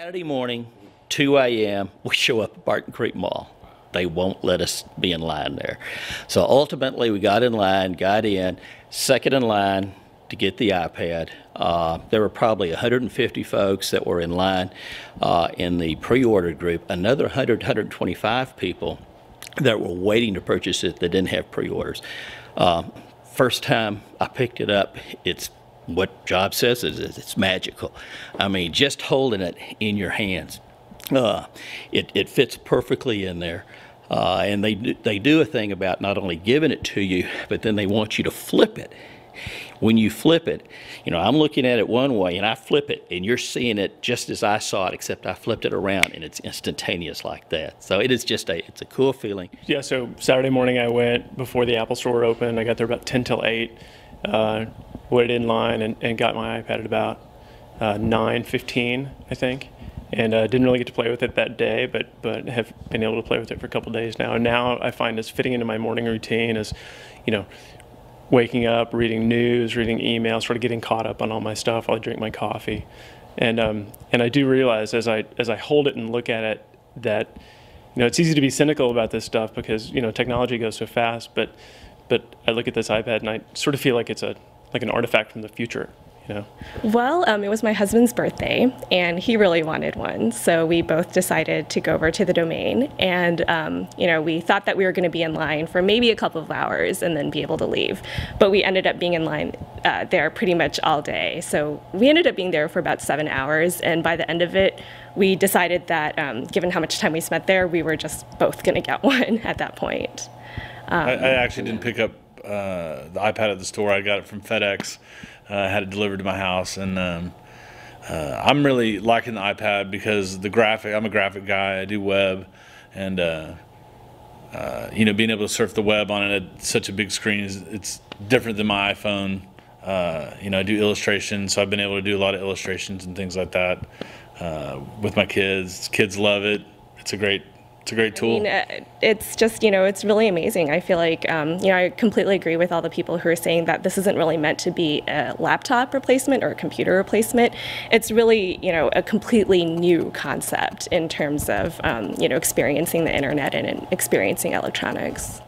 Saturday morning, 2 a.m., we show up at Barton Creek Mall. They won't let us be in line there. So ultimately, we got in line, got in, second in line to get the iPad. There were probably 150 folks that were in line in the pre-order group, another 100, 125 people that were waiting to purchase it that didn't have pre-orders. First time I picked it up, it's what Job says is it's magical. I mean, just holding it in your hands, it fits perfectly in there. And they do a thing about not only giving it to you, but then they want you to flip it. When you flip it, you know, I'm looking at it one way and I flip it and you're seeing it just as I saw it, except I flipped it around and it's instantaneous like that. So it is just it's a cool feeling. Yeah, so Saturday morning I went before the Apple store opened. I got there about 10 till 8, waited in line and got my iPad at about 9:15, I think. And didn't really get to play with it that day, but have been able to play with it for a couple days now. And now I find it's fitting into my morning routine as, you know, waking up, reading news, reading emails, sort of getting caught up on all my stuff while I drink my coffee. And I do realize as I hold it and look at it that, you know, it's easy to be cynical about this stuff because, you know, technology goes so fast, but I look at this iPad and I sort of feel like it's like an artifact from the future. You know? Well, it was my husband's birthday, and he really wanted one, so we both decided to go over to the Domain, and you know, we thought that we were going to be in line for maybe a couple of hours and then be able to leave, but we ended up being in line there pretty much all day. So we ended up being there for about 7 hours, and by the end of it, we decided that given how much time we spent there, we were just both going to get one at that point. I actually didn't pick up the iPad at the store. I got it from FedEx. I had it delivered to my house, and I'm really liking the iPad because the graphic. I'm a graphic guy. I do web, and you know, being able to surf the web on it at such a big screen it's different than my iPhone. You know, I do illustrations, so I've been able to do a lot of illustrations and things like that with my kids. Kids love it. It's a great tool. I mean, it's just, you know, it's really amazing. I feel like, you know, I completely agree with all the people who are saying that this isn't really meant to be a laptop replacement or a computer replacement. It's really, you know, a completely new concept in terms of, you know, experiencing the internet and experiencing electronics.